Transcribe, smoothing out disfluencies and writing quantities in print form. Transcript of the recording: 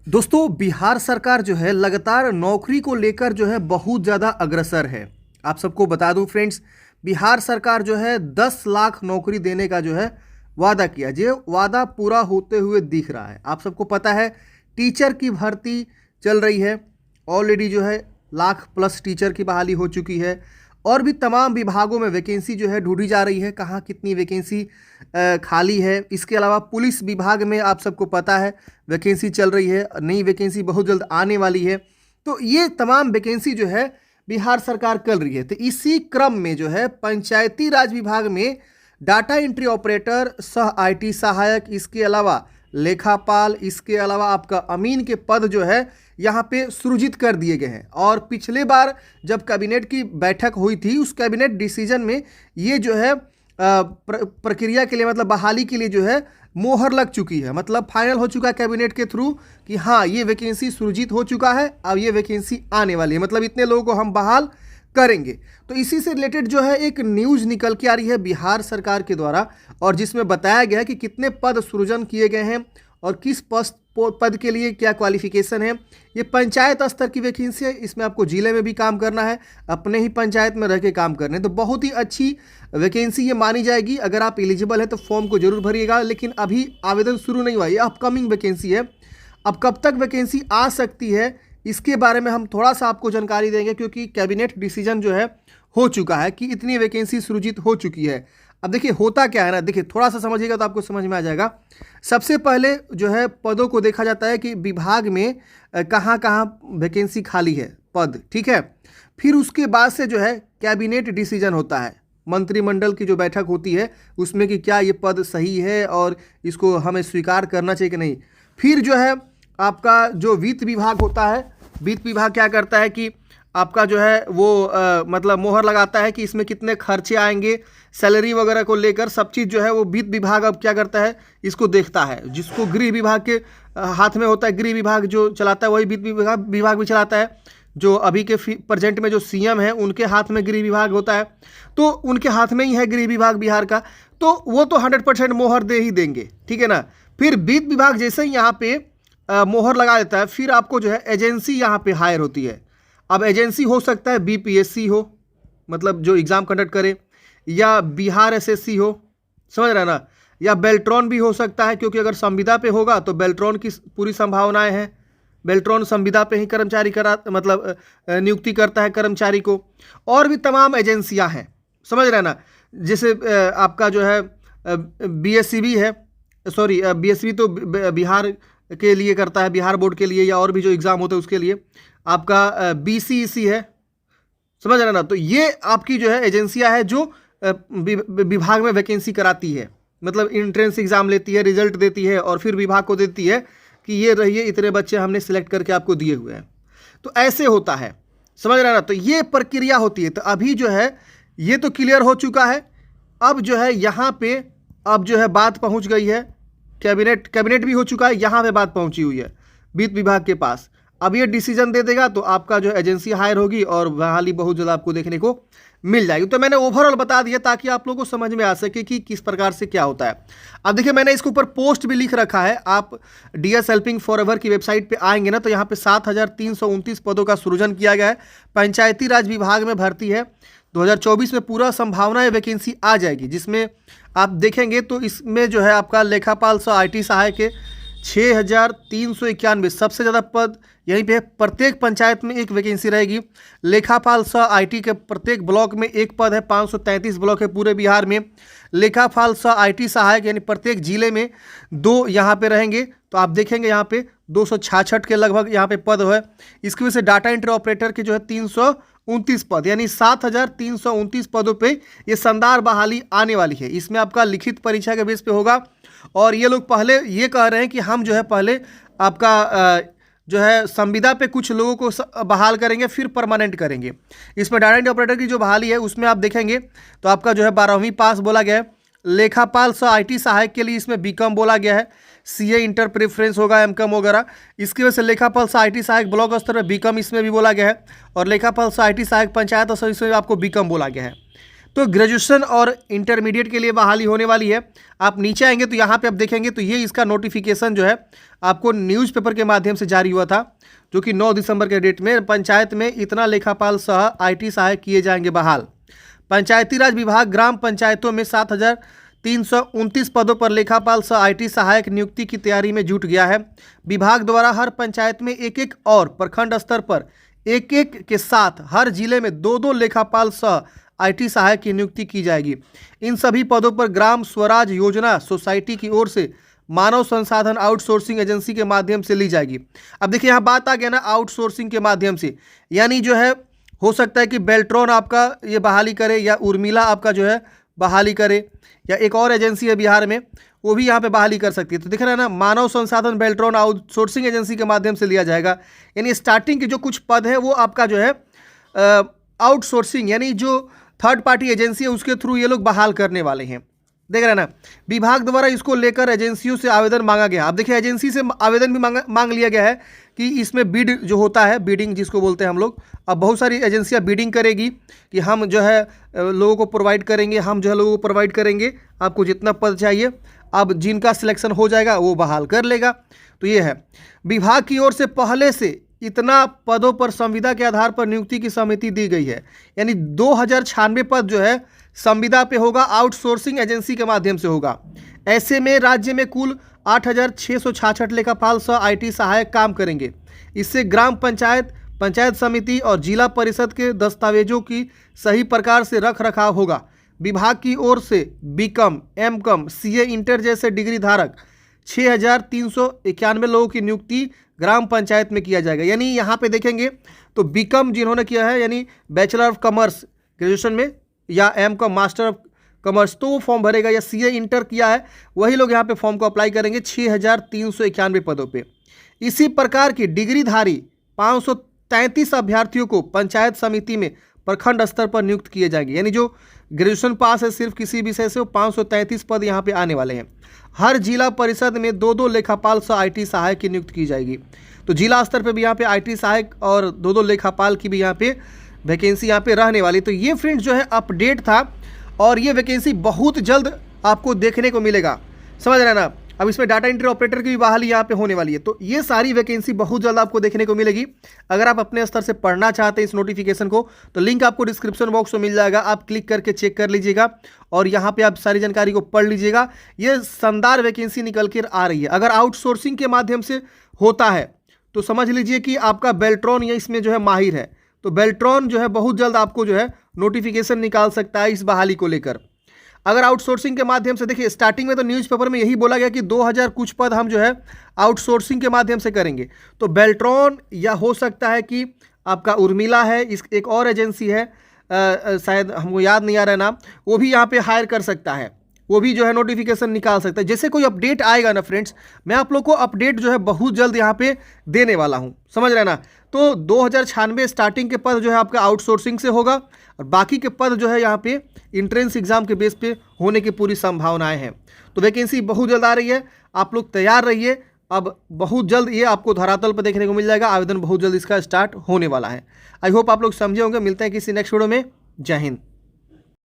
दोस्तों बिहार सरकार जो है लगातार नौकरी को लेकर जो है बहुत ज़्यादा अग्रसर है। आप सबको बता दूं फ्रेंड्स, बिहार सरकार जो है 10 लाख नौकरी देने का जो है वादा किया, जो वादा पूरा होते हुए दिख रहा है। आप सबको पता है टीचर की भर्ती चल रही है, ऑलरेडी जो है लाख प्लस टीचर की बहाली हो चुकी है और भी तमाम विभागों में वैकेंसी जो है ढूंढी जा रही है, कहाँ कितनी वैकेंसी खाली है। इसके अलावा पुलिस विभाग में आप सबको पता है वैकेंसी चल रही है, नई वैकेंसी बहुत जल्द आने वाली है। तो ये तमाम वैकेंसी जो है बिहार सरकार कर रही है। तो इसी क्रम में जो है पंचायती राज विभाग में डाटा एंट्री ऑपरेटर, सह आईटी सहायक, इसके अलावा लेखापाल, इसके अलावा आपका अमीन के पद जो है यहाँ पे सृजित कर दिए गए हैं। और पिछले बार जब कैबिनेट की बैठक हुई थी, उस कैबिनेट डिसीजन में ये जो है प्रक्रिया के लिए, मतलब बहाली के लिए जो है मोहर लग चुकी है, मतलब फाइनल हो चुका है कैबिनेट के थ्रू कि हाँ ये वैकेंसी सृजित हो चुका है, अब ये वैकेंसी आने वाली है, मतलब इतने लोगों को हम बहाल करेंगे। तो इसी से रिलेटेड जो है एक न्यूज़ निकल के आ रही है बिहार सरकार के द्वारा, और जिसमें बताया गया है कि कितने पद सृजन किए गए हैं और किस पद के लिए क्या क्वालिफिकेशन है। ये पंचायत स्तर की वैकेंसी है, इसमें आपको जिले में भी काम करना है, अपने ही पंचायत में रह के काम करने। तो बहुत ही अच्छी वैकेंसी ये मानी जाएगी। अगर आप एलिजिबल है तो फॉर्म को जरूर भरिएगा, लेकिन अभी आवेदन शुरू नहीं हुआ, ये अपकमिंग वैकेंसी है। अब कब तक वैकेंसी आ सकती है इसके बारे में हम थोड़ा सा आपको जानकारी देंगे, क्योंकि कैबिनेट डिसीजन जो है हो चुका है कि इतनी वैकेंसी सृजित हो चुकी है। अब देखिए होता क्या है ना, देखिए थोड़ा सा समझिएगा तो आपको समझ में आ जाएगा। सबसे पहले जो है पदों को देखा जाता है कि विभाग में कहाँ कहाँ वैकेंसी खाली है पद, ठीक है। फिर उसके बाद से जो है कैबिनेट डिसीजन होता है, मंत्रिमंडल की जो बैठक होती है उसमें कि क्या ये पद सही है और इसको हमें स्वीकार करना चाहिए कि नहीं। फिर जो है आपका जो वित्त विभाग होता है, वित्त विभाग क्या करता है कि आपका जो है वो मतलब मोहर लगाता है कि इसमें कितने खर्चे आएंगे, सैलरी वगैरह को लेकर सब चीज़ जो है वो वित्त विभाग अब क्या करता है, इसको देखता है। जिसको गृह विभाग के हाथ में होता है, गृह विभाग जो चलाता है वही वित्त विभाग भी चलाता है। जो अभी के प्रेजेंट में जो सीएम है उनके हाथ में गृह विभाग होता है, तो उनके हाथ में ही है गृह विभाग बिहार का, तो वो तो 100% मोहर दे ही देंगे, ठीक है ना। फिर वित्त विभाग जैसे ही यहाँ पे मोहर लगा देता है, फिर आपको जो है एजेंसी यहाँ पे हायर होती है। अब एजेंसी हो सकता है बीपीएससी हो, मतलब जो एग्ज़ाम कंडक्ट करे, या बिहार एसएससी हो, समझ रहे ना, या बेल्ट्रॉन भी हो सकता है, क्योंकि अगर संविदा पे होगा तो बेल्ट्रॉन की पूरी संभावनाएं हैं। बेल्ट्रॉन संविदा पे ही कर्मचारी मतलब नियुक्ति करता है कर्मचारी को। और भी तमाम एजेंसियां हैं, समझ रहे ना। जैसे आपका जो है बीएससीबी है, सॉरी बीएससीबी तो बिहार के लिए करता है, बिहार बोर्ड के लिए, या और भी जो एग्ज़ाम होते हैं उसके लिए। आपका बीसीईसी है, समझ रहे ना। तो ये आपकी जो है एजेंसियां है जो विभाग में वैकेंसी कराती है, मतलब एंट्रेंस एग्ज़ाम लेती है, रिजल्ट देती है और फिर विभाग को देती है कि ये रहिए इतने बच्चे हमने सिलेक्ट करके आपको दिए हुए हैं। तो ऐसे होता है, समझ रहे ना। तो ये प्रक्रिया होती है। तो अभी जो है ये तो क्लियर हो चुका है। अब जो है यहाँ पे अब जो है बात पहुँच गई है कैबिनेट भी हो चुका है, यहाँ पे बात पहुँची हुई है वित्त विभाग के पास। अब ये डिसीजन दे देगा तो आपका जो एजेंसी हायर होगी और बहाली बहुत जल्द आपको देखने को मिल जाएगी। तो मैंने ओवरऑल बता दिया ताकि आप लोगों को समझ में आ सके कि किस प्रकार से क्या होता है। अब देखिए मैंने इसके ऊपर पोस्ट भी लिख रखा है, आप डीएस हेल्पिंग फॉरएवर की वेबसाइट पे आएंगे ना, तो यहाँ पे 7,329 पदों का सृजन किया गया है। पंचायती राज विभाग में भर्ती है, 2024 में पूरा संभावना है वैकेंसी आ जाएगी, जिसमें आप देखेंगे तो इसमें जो है आपका लेखापाल सह आईटी सहायक के 6,391 सबसे ज़्यादा पद यहीं पे है। प्रत्येक पंचायत में एक वैकेंसी रहेगी। लेखापाल सह आईटी के प्रत्येक ब्लॉक में एक पद है, 533 ब्लॉक है पूरे बिहार में। लेखापाल सह आईटी सहायक यानी प्रत्येक जिले में 2 यहाँ पे रहेंगे। तो आप देखेंगे यहाँ पे 266 के लगभग यहाँ पे पद है। इसकी वजह से डाटा एंट्री ऑपरेटर के जो है 329 पद, यानी 7,329 पदों पे ये शानदार बहाली आने वाली है। इसमें आपका लिखित परीक्षा के बेस पे होगा। और ये लोग पहले ये कह रहे हैं कि हम जो है पहले आपका जो है संविदा पे कुछ लोगों को बहाल करेंगे, फिर परमानेंट करेंगे। इसमें डाटा एंट्री ऑपरेटर की जो बहाली है उसमें आप देखेंगे तो आपका जो है 12वीं पास बोला गया है। लेखापाल सह आईटी सहायक के लिए इसमें बीकॉम बोला गया है, सीए इंटर प्रेफरेंस होगा, एमकॉम वगैरह। इसकी वजह से लेखापाल सह आईटी सहायक ब्लॉक स्तर पर बीकॉम इसमें भी बोला गया है, और लेखापाल सह आईटी सहायक पंचायत स्तर इसमें आपको बीकॉम बोला गया है। तो ग्रेजुएशन और इंटरमीडिएट के लिए बहाली होने वाली है। आप नीचे आएंगे तो यहाँ पे आप देखेंगे तो ये इसका नोटिफिकेशन जो है आपको न्यूज़पेपर के माध्यम से जारी हुआ था, जो कि 9 दिसंबर के डेट में पंचायत में इतना लेखापाल सह IT सहायक किए जाएंगे बहाल। पंचायती राज विभाग ग्राम पंचायतों में 7,329 पदों पर लेखापाल सह IT सहायक नियुक्ति की तैयारी में जुट गया है। विभाग द्वारा हर पंचायत में एक एक और प्रखंड स्तर पर एक एक के साथ हर जिले में 2-2 लेखापाल सह IT सहायक की नियुक्ति की जाएगी। इन सभी पदों पर ग्राम स्वराज योजना सोसाइटी की ओर से मानव संसाधन आउटसोर्सिंग एजेंसी के माध्यम से ली जाएगी। अब देखिए यहाँ बात आ गया ना आउटसोर्सिंग के माध्यम से, यानी जो है हो सकता है कि बेल्ट्रॉन आपका ये बहाली करे या उर्मिला आपका जो है बहाली करे, या एक और एजेंसी है बिहार में वो भी यहाँ पे बहाली कर सकती है। तो दिख रहा है ना, मानव संसाधन बेल्ट्रॉन आउटसोर्सिंग एजेंसी के माध्यम से लिया जाएगा। यानी स्टार्टिंग के जो कुछ पद है वो आपका जो है आउटसोर्सिंग यानी जो थर्ड पार्टी एजेंसी है उसके थ्रू ये लोग बहाल करने वाले हैं। देख रहे हैं ना, विभाग द्वारा इसको लेकर एजेंसियों से आवेदन मांगा गया। अब देखिए एजेंसी से आवेदन भी मांग लिया गया है कि इसमें बिड जो होता है, बिडिंग जिसको बोलते हैं हम लोग, अब बहुत सारी एजेंसियां बिडिंग करेगी कि हम जो है लोगों को प्रोवाइड करेंगे, हम जो है लोगों को प्रोवाइड करेंगे, आपको जितना पद चाहिए। अब जिनका सिलेक्शन हो जाएगा वो बहाल कर लेगा। तो ये है, विभाग की ओर से पहले से इतना पदों पर संविदा के आधार पर नियुक्ति की सहमति दी गई है। यानी 2096 पद जो है संविदा पे होगा, आउटसोर्सिंग एजेंसी के माध्यम से होगा। ऐसे में राज्य में कुल 8,666 लेखापाल सह IT सहायक काम करेंगे। इससे ग्राम पंचायत, पंचायत समिति और जिला परिषद के दस्तावेजों की सही प्रकार से रख रखाव होगा। विभाग की ओर से BCom, MCom, CA इंटर जैसे डिग्री धारक 6,391 लोगों की नियुक्ति ग्राम पंचायत में किया जाएगा। यानी यहाँ पे देखेंगे तो BCom जिन्होंने किया है यानी बैचलर ऑफ कॉमर्स ग्रेजुएशन में, या MCom मास्टर ऑफ कॉमर्स, तो वो फॉर्म भरेगा, या CA इंटर किया है वही लोग यहाँ पे फॉर्म को अप्लाई करेंगे 6,391 पदों पे। इसी प्रकार की डिग्रीधारी 533 अभ्यर्थियों को पंचायत समिति में प्रखंड स्तर पर नियुक्त किए जाएंगे। यानी जो ग्रेजुएशन पास है सिर्फ किसी विषय से, वो 533 पद यहाँ पे आने वाले हैं। हर जिला परिषद में 2-2 लेखापाल सह IT सहायक की नियुक्ति की जाएगी। तो जिला स्तर पे भी यहाँ पे IT सहायक और 2-2 लेखापाल की भी यहाँ पे वैकेंसी यहाँ पे रहने वाली। तो ये फ्रेंड्स जो है अपडेट था, और ये वैकेंसी बहुत जल्द आपको देखने को मिलेगा, समझ रहे हैं ना। अब इसमें डाटा एंट्री ऑपरेटर की भी बहाली यहाँ पे होने वाली है। तो ये सारी वैकेंसी बहुत जल्द आपको देखने को मिलेगी। अगर आप अपने स्तर से पढ़ना चाहते हैं इस नोटिफिकेशन को, तो लिंक आपको डिस्क्रिप्शन बॉक्स में मिल जाएगा, आप क्लिक करके चेक कर लीजिएगा और यहाँ पे आप सारी जानकारी को पढ़ लीजिएगा। ये शानदार वैकेंसी निकल कर आ रही है। अगर आउटसोर्सिंग के माध्यम से होता है तो समझ लीजिए कि आपका बेल्ट्रॉन या इसमें जो है माहिर है, तो बेल्ट्रॉन जो है बहुत जल्द आपको जो है नोटिफिकेशन निकाल सकता है इस बहाली को लेकर। अगर आउटसोर्सिंग के माध्यम से, देखिए स्टार्टिंग में तो न्यूज़पेपर में यही बोला गया कि 2000 कुछ पद हम जो है आउटसोर्सिंग के माध्यम से करेंगे। तो बेल्ट्रॉन या हो सकता है कि आपका उर्मिला है, इस एक और एजेंसी है शायद हमको याद नहीं आ रहा है नाम, वो भी यहाँ पे हायर कर सकता है, वो भी जो है नोटिफिकेशन निकाल सकता है। जैसे कोई अपडेट आएगा ना फ्रेंड्स, मैं आप लोग को अपडेट जो है बहुत जल्द यहाँ पे देने वाला हूँ, समझ रहे ना। तो 2096 स्टार्टिंग के पद जो है आपका आउटसोर्सिंग से होगा, और बाकी के पद जो है यहाँ पे इंट्रेंस एग्जाम के बेस पे होने की पूरी संभावनाएं हैं। तो वैकेंसी बहुत जल्द आ रही है, आप लोग तैयार रहिए। अब बहुत जल्द ये आपको धरातल पर देखने को मिल जाएगा, आवेदन बहुत जल्द इसका स्टार्ट होने वाला है। आई होप आप लोग समझे होंगे। मिलते हैं किसी नेक्स्ट वीडियो में। जय हिंद।